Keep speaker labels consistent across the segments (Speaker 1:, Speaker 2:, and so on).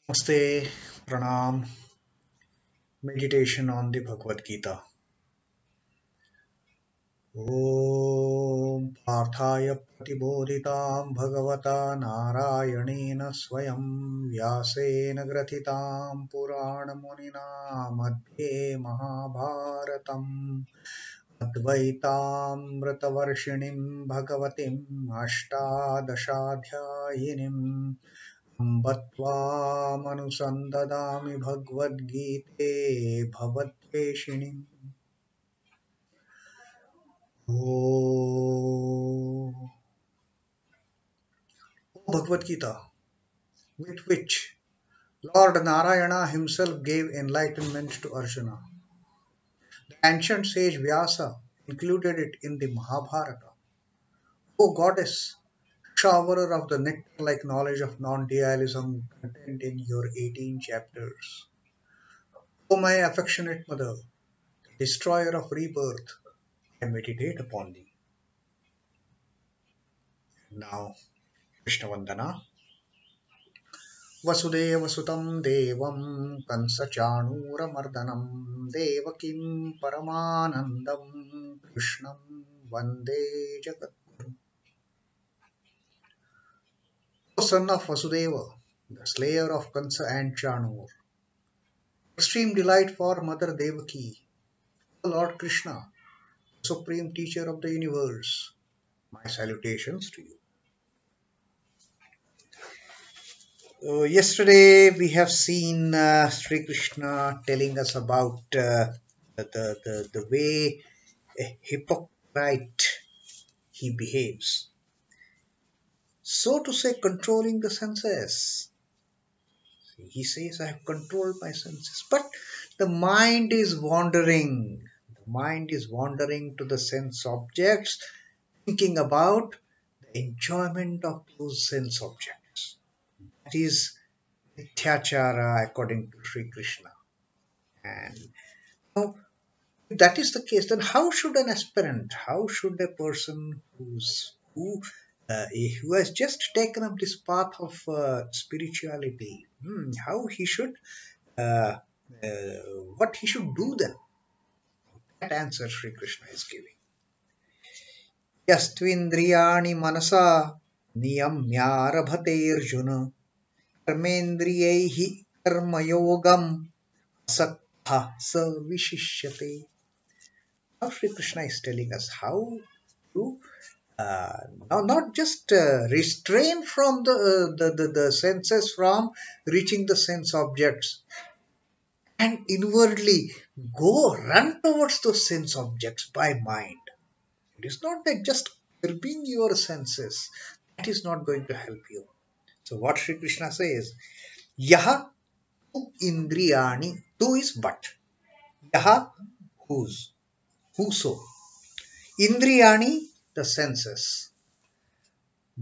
Speaker 1: Namaste, Pranam, meditation on the Bhagavad Gita. Om Parthaya Pratibodhitam Bhagavata Narayanena Swayam Vyasena Gratitam Purana Munina Madhye Mahabharatam Advaitam Vrtavarshinim Bhagavatim Ashtadashadhyayinim Ambatvam Bhagavad Gite Bhavatveshinim. Oh Bhagavad Gita, with which Lord Narayana himself gave enlightenment to Arjuna. The ancient sage Vyasa included it in the Mahabharata. O goddess, showerer of the nectar-like knowledge of non-dualism contained in your 18 chapters. O my affectionate mother, the destroyer of rebirth, I meditate upon thee. Now, Krishna Vandana. Vasudeva Sutam Devam Kansachanuramardanam Devakim Paramanandam Krishnam Vande Jagadguru. O son of Vasudeva, the slayer of Kansa and Chanur, extreme delight for Mother Devaki, O Lord Krishna, the supreme teacher of the universe, my salutations to you. Yesterday we have seen Sri Krishna telling us about the way a hypocrite he behaves. So to say, controlling the senses. He says, I have controlled my senses, but the mind is wandering. The mind is wandering to the sense objects, thinking about the enjoyment of those sense objects. That is Mithyachara according to Sri Krishna. And now, if that is the case, then how should an aspirant, how should a person who has just taken up this path of spirituality, how he should, what he should do then? That answer Sri Krishna is giving. Yes, tvindriyāṇi manasā niyamyārabhate rjuna karmendriyaiḥ karma-yogam asaktaḥ viśhiṣhyate. Now Sri Krishna is telling us how to now not just restrain from the senses from reaching the sense objects and inwardly run towards those sense objects by mind. It is not that just curbing your senses, that is not going to help you. So what Sri Krishna says, yaha tu indriyāṇi, tu is but, yaha whose, whoso, indriyāṇi the senses,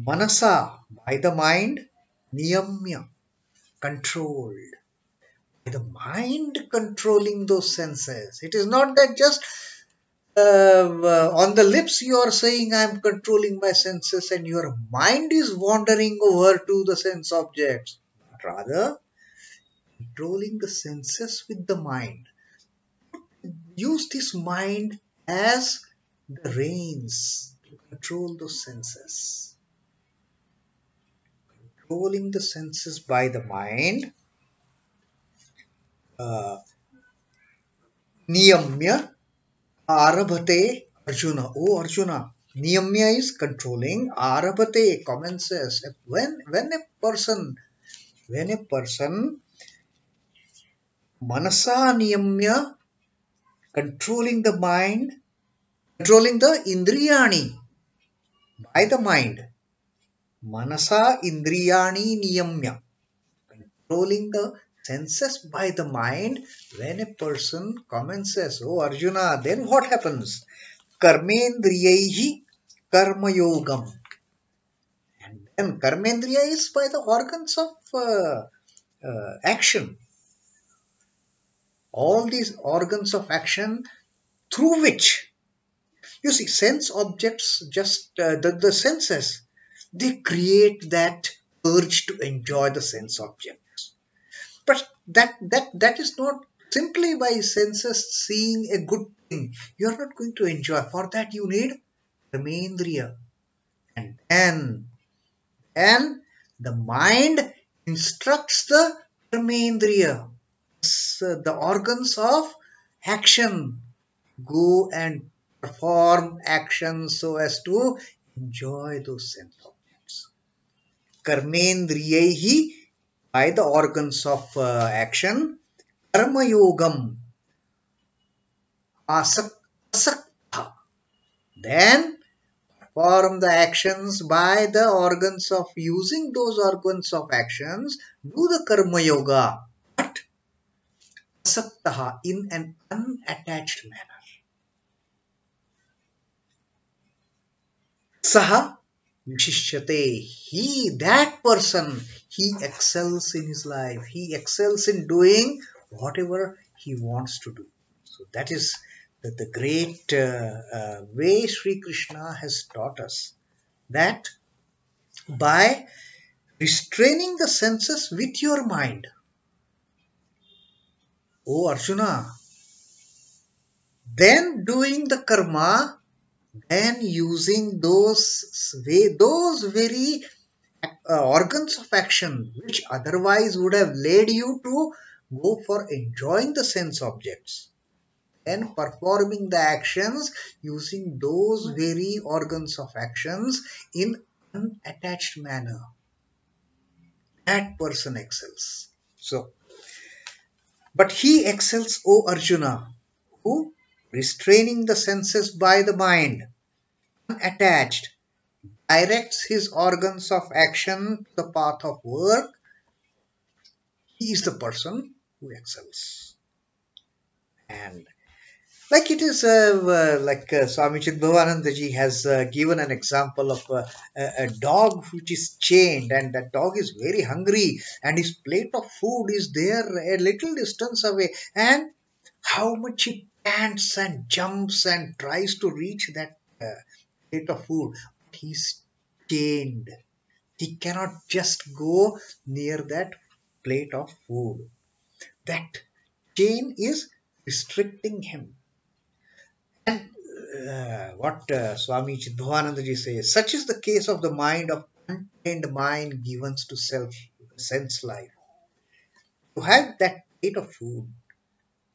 Speaker 1: manasā by the mind, niyamya controlled, by the mind controlling those senses. It is not that just on the lips you are saying I am controlling my senses and your mind is wandering over to the sense objects. Rather, controlling the senses with the mind. Use this mind as the reins to control those senses. Controlling the senses by the mind. Niyamyārabhate Arjuna. Oh Arjuna, niyamya is controlling, arabhate commences. When a person manasā niyamya, controlling the mind, controlling the indriyāṇi by the mind. Manasā indriyāṇi niyamya, controlling the senses by the mind. When a person commences, oh Arjuna, then what happens? Karmendriyaiḥ karma-yogam. And then karmendriya is by the organs of action. All these organs of action through which, you see, sense objects, just the senses, they create that urge to enjoy the sense objects. But that is not simply by senses seeing a good thing. You are not going to enjoy. For that you need karmendriya. And the mind instructs the karmendriya, the organs of action. Go and perform actions so as to enjoy those sense objects. Karmendriyaiḥ, by the organs of action. Karma-yogam, asaktaḥ, then perform the actions by the organs of using those organs of actions, do the karma yoga, but asaktaḥ, in an unattached manner. Saha viśhiṣhyate, that person, he excels in his life. He excels in doing whatever he wants to do. So that is the great way Sri Krishna has taught us, that by restraining the senses with your mind, O Arjuna, then doing the karma, then using those very organs of action which otherwise would have led you to go for enjoying the sense objects, and performing the actions using those very organs of actions in unattached manner, that person excels. So, but he excels, O Arjuna, who, restraining the senses by the mind, unattached, directs his organs of action to the path of work. He is the person who excels. And like it is Swami Chidbhavananda ji has given an example of a dog which is chained, and that dog is very hungry and his plate of food is there a little distance away, and how much he pants and jumps and tries to reach that plate of food. But he's chained. He cannot just go near that plate of food. That chain is restricting him. And what Swami Chidbhavananda ji says, such is the case of the mind of untrained mind given to sense life. To have that plate of food,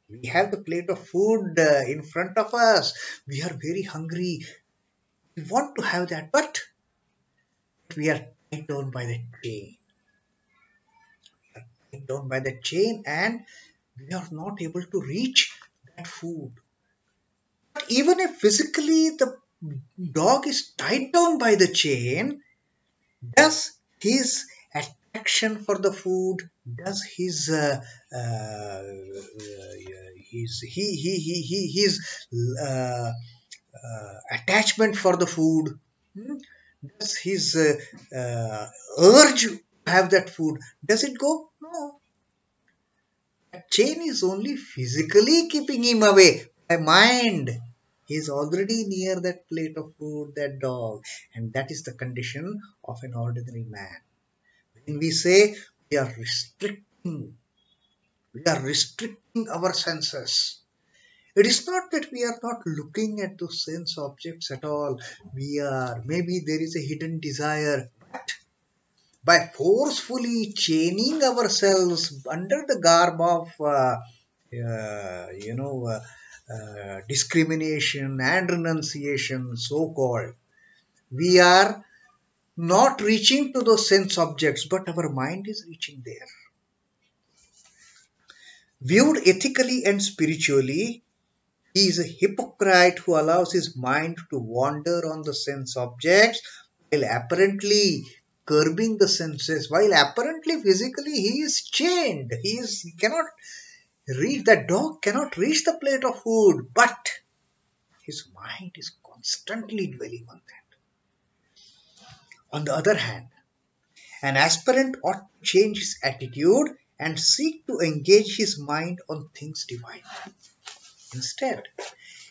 Speaker 1: we have the plate of food in front of us. We are very hungry. We want to have that, but we are tied down by the chain. We are tied down by the chain, and we are not able to reach that food. But even if physically the dog is tied down by the chain, does his attraction for the food, does his attachment for the food, does his urge to have that food, does it go? No. That chain is only physically keeping him away. By mind, he is already near that plate of food, that dog, and that is the condition of an ordinary man. When we say we are restricting our senses, it is not that we are not looking at those sense objects at all. Maybe there is a hidden desire, but by forcefully chaining ourselves under the garb of discrimination and renunciation, so-called, we are not reaching to those sense objects, but our mind is reaching there. Viewed ethically and spiritually, he is a hypocrite who allows his mind to wander on the sense objects while apparently curbing the senses, while apparently physically he is chained. He cannot reach, that dog cannot reach the plate of food, but his mind is constantly dwelling on that. On the other hand, an aspirant ought to change his attitude and seek to engage his mind on things divine.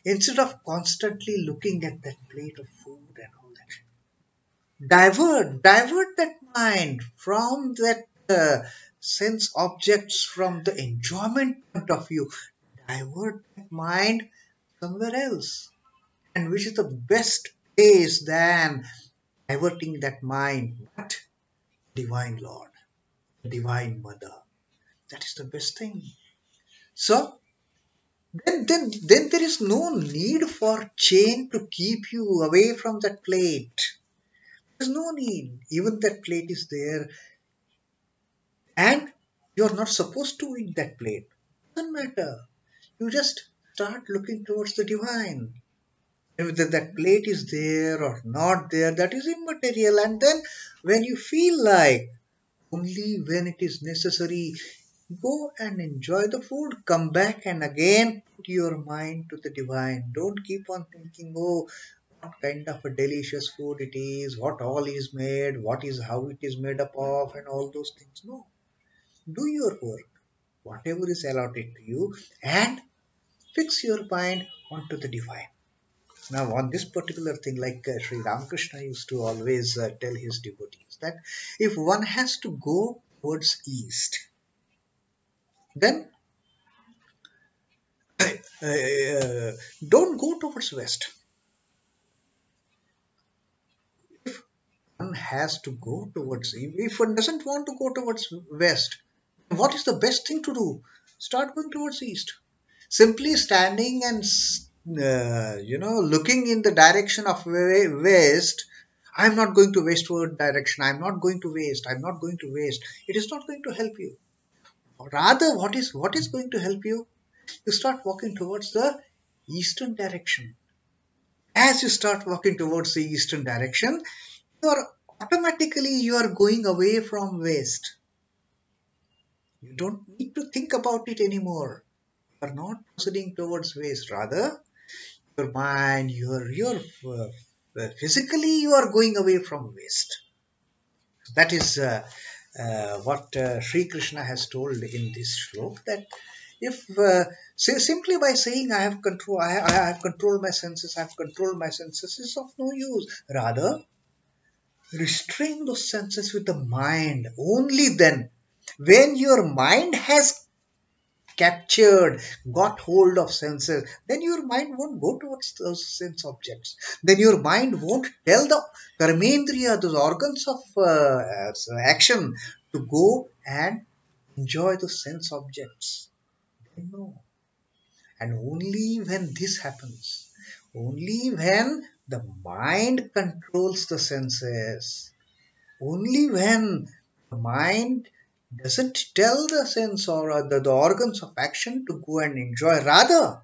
Speaker 1: Instead of constantly looking at that plate of food and all that, divert that mind from that sense objects from the enjoyment point of view. Divert that mind somewhere else. And which is the best place than diverting that mind? What? Divine Lord, Divine Mother. That is the best thing. So then there is no need for chain to keep you away from that plate. There's no need. Even that plate is there, and you're not supposed to eat that plate. Doesn't matter. You just start looking towards the divine. And whether that plate is there or not there, that is immaterial. And then when you feel like, only when it is necessary, go and enjoy the food. Come back and again put your mind to the divine. Don't keep on thinking, oh, what kind of a delicious food it is, what all is made, how it is made up of, and all those things. No. Do your work, whatever is allotted to you, and fix your mind onto the divine. Now, on this particular thing, like Sri Ramakrishna used to always tell his devotees that if one has to go towards east, then don't go towards west. If one has to go towards, if one doesn't want to go towards west, what is the best thing to do? Start going towards east. Simply standing and looking in the direction of west. I'm not going to westward direction. I'm not going to west. I'm not going to west. It is not going to help you. Rather, what is going to help you? You start walking towards the eastern direction. As you start walking towards the eastern direction, you are going away from west. You don't need to think about it anymore. You are not proceeding towards west. Rather, your mind, physically you are going away from west. That is what Sri Krishna has told in this shloka, that if simply by saying I have controlled my senses, is of no use. Rather, restrain those senses with the mind. Only then, when your mind has got hold of senses, then your mind won't go towards those sense objects. Then your mind won't tell the karmendriya, those organs of action, to go and enjoy the sense objects. No. And only when this happens, only when the mind controls the senses, only when the mind doesn't tell the sense or the organs of action to go and enjoy. Rather,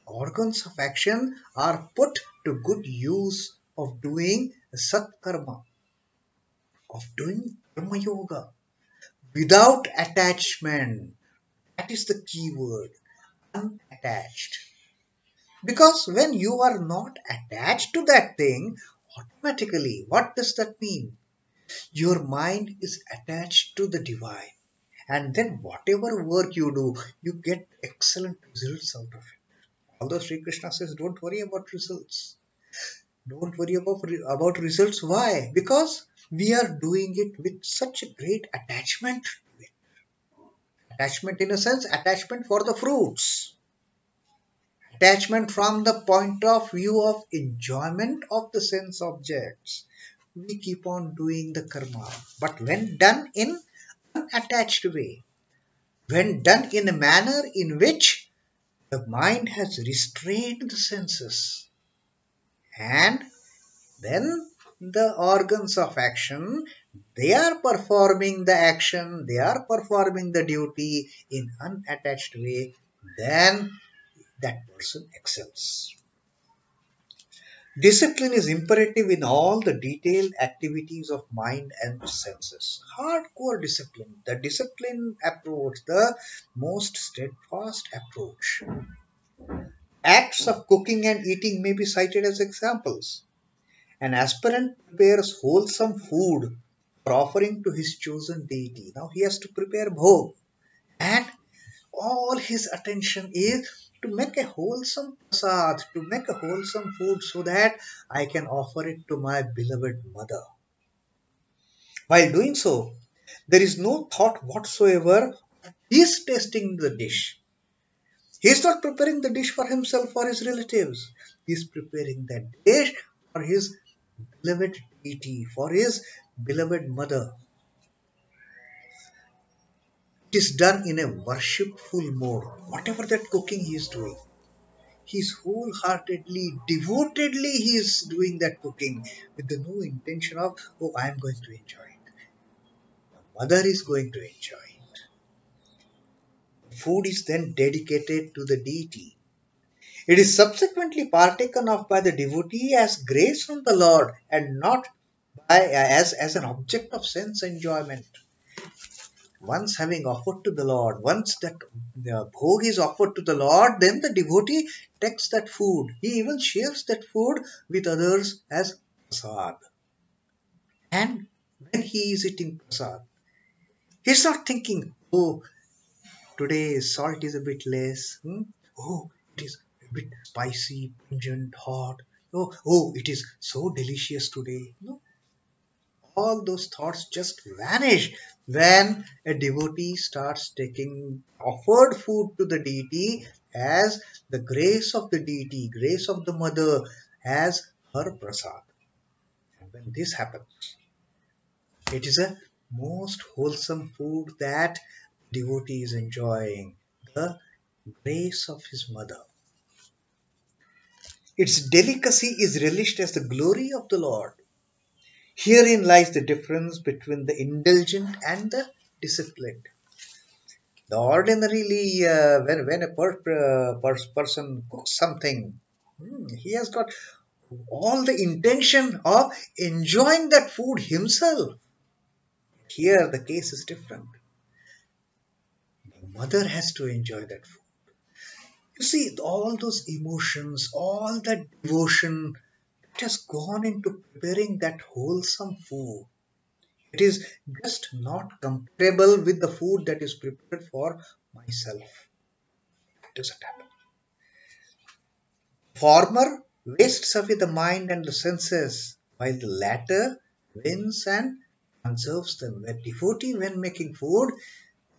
Speaker 1: organs of action are put to good use of doing satkarma, of doing karma-yoga without attachment. That is the key word, unattached. Because when you are not attached to that thing, automatically, what does that mean? Your mind is attached to the divine. And then whatever work you do, you get excellent results out of it. Although Sri Krishna says, don't worry about results. Don't worry about results. Why? Because we are doing it with such a great attachment to it. Attachment in a sense, attachment for the fruits. Attachment from the point of view of enjoyment of the sense objects. We keep on doing the karma. But when done in unattached way, when done in a manner in which the mind has restrained the senses, and then the organs of action, they are performing the action, they are performing the duty in unattached way, then that person excels. Discipline is imperative in all the detailed activities of mind and senses. Hardcore discipline, the discipline approach, the most steadfast approach. Acts of cooking and eating may be cited as examples. An aspirant prepares wholesome food for offering to his chosen deity. Now he has to prepare bhog, and all his attention is to make a wholesome prasad, to make a wholesome food so that I can offer it to my beloved mother. While doing so, There is no thought whatsoever. He is tasting the dish. He is not preparing the dish for himself or his relatives. He is preparing that dish for his beloved deity, for his beloved mother. It is done in a worshipful mode. Whatever that cooking he is doing, he is wholeheartedly, devotedly he is doing that cooking with the no intention of, oh, I am going to enjoy it. The mother is going to enjoy it. Food is then dedicated to the deity. It is subsequently partaken of by the devotee as grace from the Lord and not as an object of sense enjoyment. Once having offered to the Lord, once that the bhog is offered to the Lord, then the devotee takes that food. He even shares that food with others as prasad. And when he is eating prasad, he's not thinking, oh, today salt is a bit less. Oh, it is a bit spicy, pungent, hot. Oh, it is so delicious today. No, all those thoughts just vanish when a devotee starts taking offered food to the deity as the grace of the deity, grace of the mother, as her prasad. And when this happens, it is a most wholesome food that devotee is enjoying, the grace of his mother. Its delicacy is relished as the glory of the Lord. Herein lies the difference between the indulgent and the disciplined. The ordinarily, when a person cooks something, he has got all the intention of enjoying that food himself. Here the case is different. The mother has to enjoy that food. You see, all those emotions, all that devotion, it has gone into preparing that wholesome food. It is just not comparable with the food that is prepared for myself. It doesn't happen. Former wastes away the mind and the senses, while the latter wins and conserves them. Where devotee, when making food,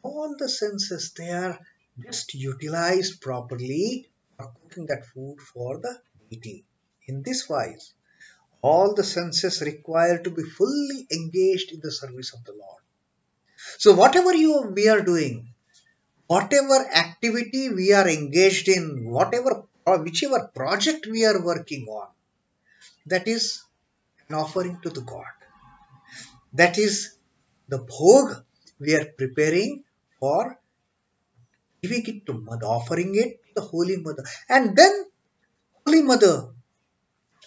Speaker 1: all the senses, they are just utilized properly for cooking that food for the deity. In this wise, all the senses require to be fully engaged in the service of the Lord. So whatever we are doing, whatever activity we are engaged in, whichever project we are working on, that is an offering to the God. That is the bhog we are preparing for giving it to Mother, offering it to the Holy Mother. And then Holy Mother,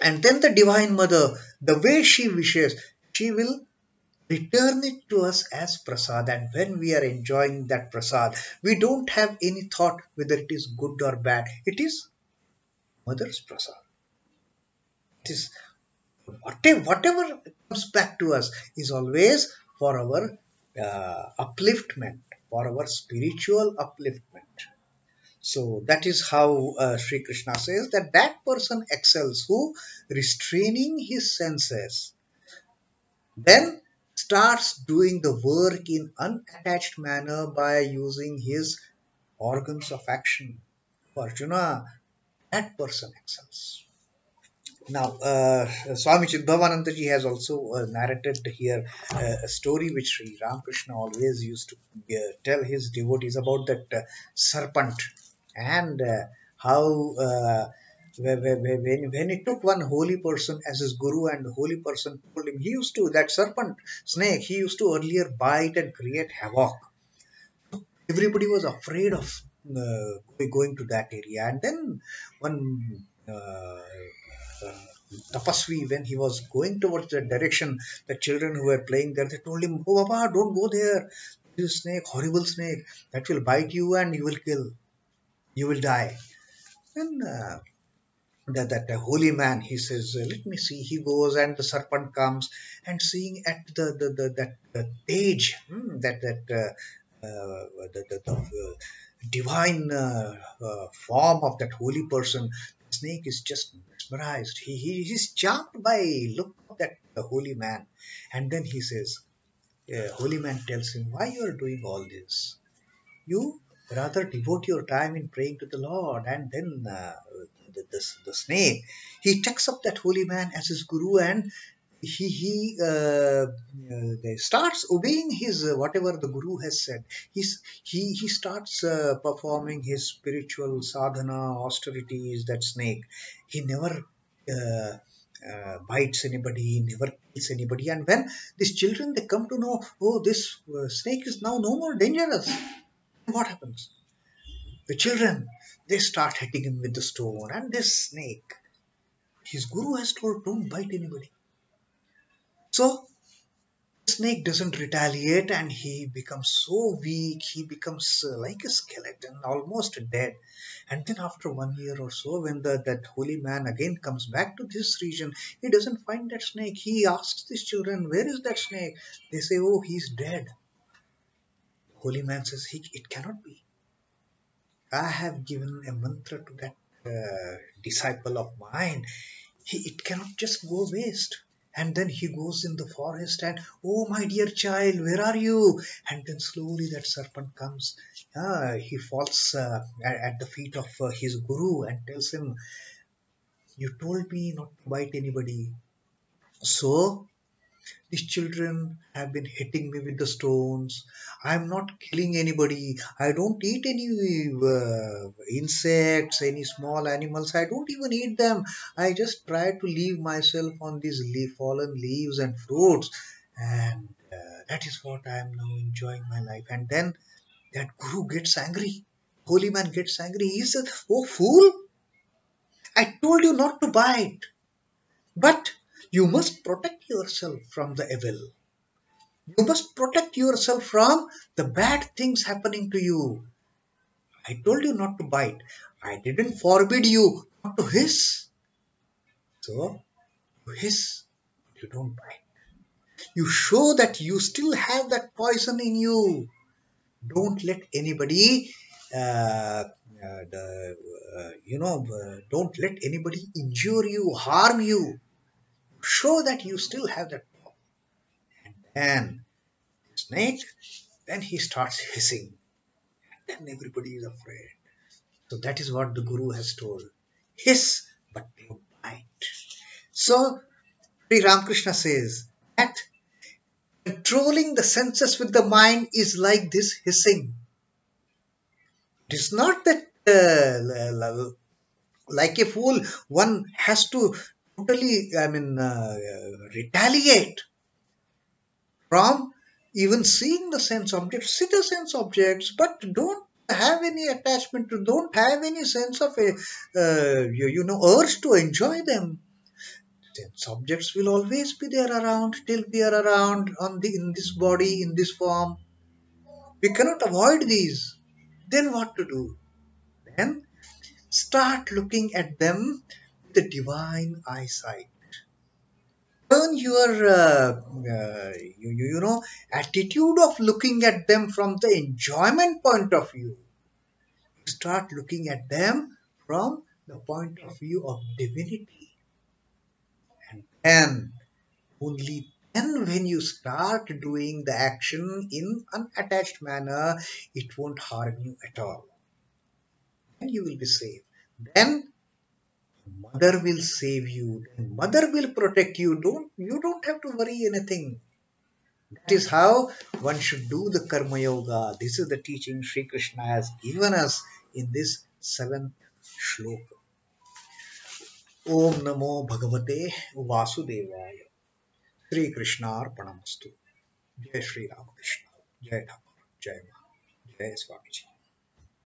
Speaker 1: and then the Divine Mother, the way she wishes, she will return it to us as prasad. And when we are enjoying that prasad, we don't have any thought whether it is good or bad. It is Mother's prasad. It is whatever comes back to us is always for our upliftment, for our spiritual upliftment. So that is how Sri Krishna says that person excels who, restraining his senses, then starts doing the work in unattached manner by using his organs of action. Arjuna, that person excels. Now, Swami Chidbhavananda ji has also narrated here a story which Sri Ramakrishna always used to tell his devotees about that serpent, and how when he took one holy person as his guru, and the holy person told him, that serpent, snake, he used to earlier bite and create havoc. Everybody was afraid of going to that area. And then one tapasvi, when he was going towards that direction, the children who were playing there, they told him, oh Baba, don't go there. This is a snake, horrible snake, that will bite you and you will kill. You will die. And that holy man, he says, let me see. He goes, and the serpent comes, and seeing at the page, the divine form of that holy person, the snake is just mesmerized. He is charmed by look of that holy man. And then he says, holy man tells him, why you are doing all this? You rather devote your time in praying to the Lord. And then the snake, he takes up that holy man as his guru, and he starts obeying his whatever the guru has said. He starts performing his spiritual sadhana austerities. That snake, he never bites anybody, never kills anybody. And when these children, they come to know, oh, this snake is now no more dangerous, what happens? The children, they start hitting him with the stone. And this snake, his guru has told, don't bite anybody. So the snake doesn't retaliate, and he becomes so weak, he becomes like a skeleton, almost dead. And then after 1 year or so, when that holy man again comes back to this region, he doesn't find that snake. He asks these children, where is that snake? They say, oh, he's dead. The holy man says, it cannot be. I have given a mantra to that disciple of mine. It cannot just go waste. And then he goes in the forest and, oh, my dear child, where are you? And then slowly that serpent comes. He falls at the feet of his guru and tells him, you told me not to bite anybody. So these children have been hitting me with the stones. I'm not killing anybody. I don't eat any insects, any small animals. I don't even eat them. I just try to leave myself on these fallen leaves and fruits. And that is what I am now enjoying my life. And then that guru gets angry. Holy man gets angry. He says, oh, fool, I told you not to bite. But you must protect yourself from the evil. You must protect yourself from the bad things happening to you. I told you not to bite. I didn't forbid you not to hiss. So, you hiss, but you don't bite. You show that you still have that poison in you. Don't let anybody, don't let anybody injure you, harm you. Show that you still have that power. And then the snake, then he starts hissing. And then everybody is afraid. So that is what the guru has told. Hiss, but don't bite. So Sri Ramakrishna says that controlling the senses with the mind is like this hissing. It is not that like a fool one has to totally, retaliate from even seeing the sense objects. See the sense objects, but don't have any attachment to, don't have any sense of a urge to enjoy them. Sense objects will always be there around till we are around in this body, in this form. We cannot avoid these. Then what to do? Then start looking at them with the divine eyesight. Turn your attitude of looking at them from the enjoyment point of view. Start looking at them from the point of view of divinity. And then, only then when you start doing the action in unattached manner, it won't harm you at all. Then you will be safe. Then mother will save you. Then mother will protect you. You don't have to worry anything. That is how one should do the karma yoga. This is the teaching Sri Krishna has given us in this 7th shloka. Om Namo Bhagavate Vasudevaya. Sri Krishna Arpanamastu. Jai Sri Ramakrishna. Jai Thakur. Jai Ma. Jai Swamiji.